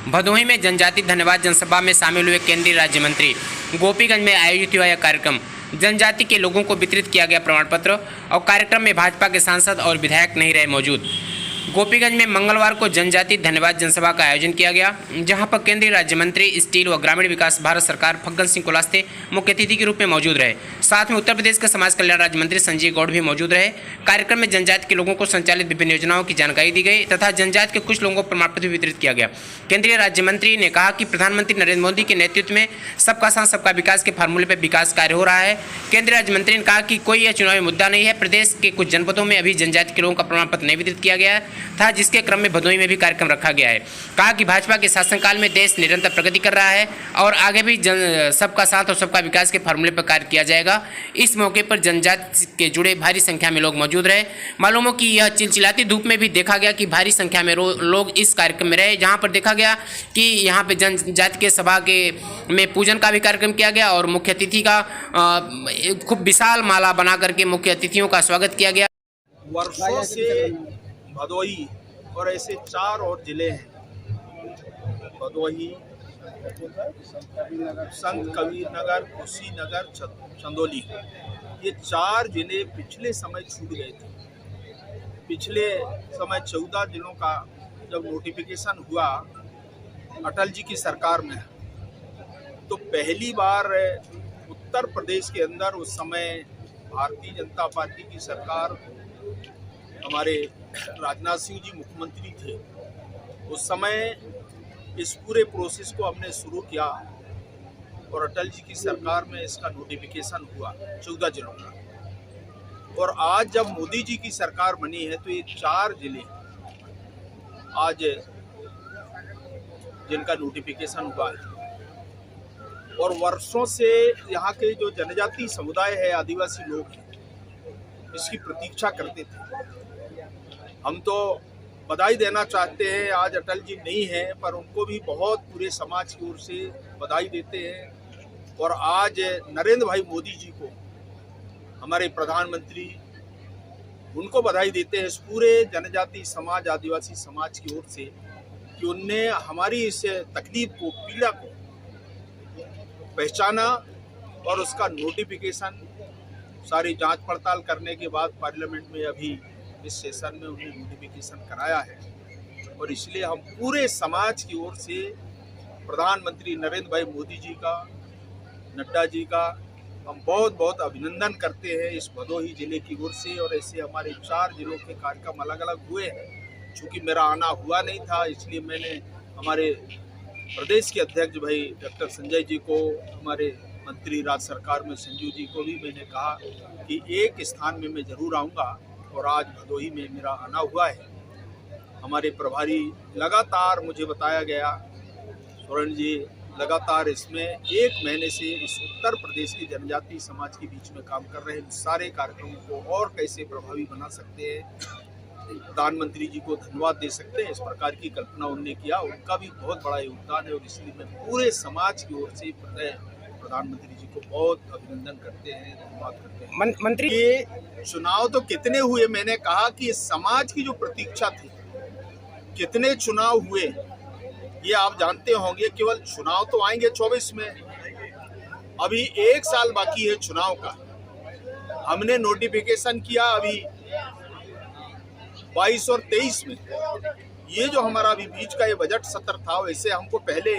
भदोही में जनजाति धन्यवाद जनसभा में शामिल हुए केंद्रीय राज्य मंत्री। गोपीगंज में आयोजित हुआ यह कार्यक्रम। जनजाति के लोगों को वितरित किया गया प्रमाण पत्र और कार्यक्रम में भाजपा के सांसद और विधायक नहीं रहे मौजूद। गोपीगंज में मंगलवार को जनजाति धन्यवाद जनसभा का आयोजन किया गया, जहां पर केंद्रीय राज्य मंत्री स्टील व ग्रामीण विकास भारत सरकार फग्गन सिंह कुलस्ते मुख्य अतिथि के रूप में मौजूद रहे। साथ में उत्तर प्रदेश के समाज कल्याण राज्य मंत्री संजय गौड़ भी मौजूद रहे। कार्यक्रम में जनजाति के लोगों को संचालित विभिन्न योजनाओं की जानकारी दी गई तथा जनजाति के कुछ लोगों को प्रमाण पत्र भी वितरित किया गया। केंद्रीय राज्य मंत्री ने कहा कि प्रधानमंत्री नरेंद्र मोदी के नेतृत्व में सबका साथ सबका विकास के फार्मूले पर विकास कार्य हो रहा है। केंद्रीय राज्य मंत्री ने कहा कि कोई यह चुनावी मुद्दा नहीं है। प्रदेश के कुछ जनपदों में अभी जनजाति के लोगों का प्रमाण पत्र नहीं वितरित किया गया था, जिसके क्रम में भदोही में भी कार्यक्रम रखा गया है। कहा कि भाजपा के शासनकाल में देश निरंतर प्रगति कर रहा है और आगे भी सबका साथ और सबका विकास के फार्मूले पर कार्य किया जाएगा। इस मौके पर जनजाति के जुड़े भारी संख्या में लोग मौजूद रहे। मालूम हो कि यह चिलचिलाती धूप में भी देखा गया कि भारी संख्या में लोग इस कार्यक्रम में रहे, जहां पर देखा गया कि यहां पे जनजाति के सभा के में पूजन का भी कार्यक्रम किया गया और मुख्य अतिथि का खूब विशाल माला बना करके मुख्य अतिथियों का स्वागत किया गया। वर्षों से भदोही और ऐसे 4 और जिले हैं, भदोही, संत कबीर नगर, कुशीनगर, चंदौली। ये 4 जिले पिछले समय छूट गए थे। पिछले समय 14 जिलों का जब नोटिफिकेशन हुआ अटल जी की सरकार में, तो पहली बार उत्तर प्रदेश के अंदर उस समय भारतीय जनता पार्टी की सरकार, हमारे राजनाथ सिंह जी मुख्यमंत्री थे। उस समय इस पूरे प्रोसेस को हमने शुरू किया और अटल जी की सरकार में इसका नोटिफिकेशन हुआ 14 जिलों का। और आज जब मोदी जी की सरकार बनी है तो ये 4 जिले आज जिनका नोटिफिकेशन हुआ है। और वर्षों से यहाँ के जो जनजातीय समुदाय है, आदिवासी लोग हैं, इसकी प्रतीक्षा करते थे। हम तो बधाई देना चाहते हैं, आज अटल जी नहीं हैं, पर उनको भी बहुत पूरे समाज की ओर से बधाई देते हैं। और आज नरेंद्र भाई मोदी जी को, हमारे प्रधानमंत्री, उनको बधाई देते हैं इस पूरे जनजातीय समाज, आदिवासी समाज की ओर से कि उनने हमारी इस तकलीफ को, पीड़ा को पहचाना और उसका नोटिफिकेशन सारी जांच पड़ताल करने के बाद पार्लियामेंट में अभी इस सेशन में उन्हें नोटिफिकेशन कराया है। और इसलिए हम पूरे समाज की ओर से प्रधानमंत्री नरेंद्र भाई मोदी जी का, नड्डा जी का हम बहुत बहुत अभिनंदन करते हैं इस भदोही जिले की ओर से। और ऐसे हमारे 4 जिलों के कार्यक्रम अलग अलग हुए हैं। चूँकि मेरा आना हुआ नहीं था, इसलिए मैंने हमारे प्रदेश के अध्यक्ष भाई डॉक्टर संजय जी को, हमारे मंत्री राज्य सरकार में संजू जी को भी मैंने कहा कि एक स्थान में मैं जरूर आऊँगा। और आज भदोही में मेरा आना हुआ है। हमारे प्रभारी लगातार, मुझे बताया गया स्वर्ण जी, लगातार इसमें 1 महीने से इस उत्तर प्रदेश की जनजातीय समाज के बीच में काम कर रहे हैं। सारे कार्यक्रमों को और कैसे प्रभावी बना सकते हैं, प्रधानमंत्री जी को धन्यवाद दे सकते हैं, इस प्रकार की कल्पना उन्होंने किया। उनका भी बहुत बड़ा योगदान है और इसलिए मैं पूरे समाज की ओर से प्रधानमंत्री जी को बहुत अभिनंदन करते हैं, धन्यवाद करते हैं। मंत्री, ये चुनाव तो कितने हुए, मैंने कहा कि समाज की जो प्रतीक्षा थी, कितने चुनाव हुए ये आप जानते होंगे। केवल चुनाव तो आएंगे 24 में, अभी 1 साल बाकी है चुनाव का। हमने नोटिफिकेशन किया अभी 22 और 23 में। ये जो हमारा अभी बीच का ये बजट सत्र था, वैसे हमको पहले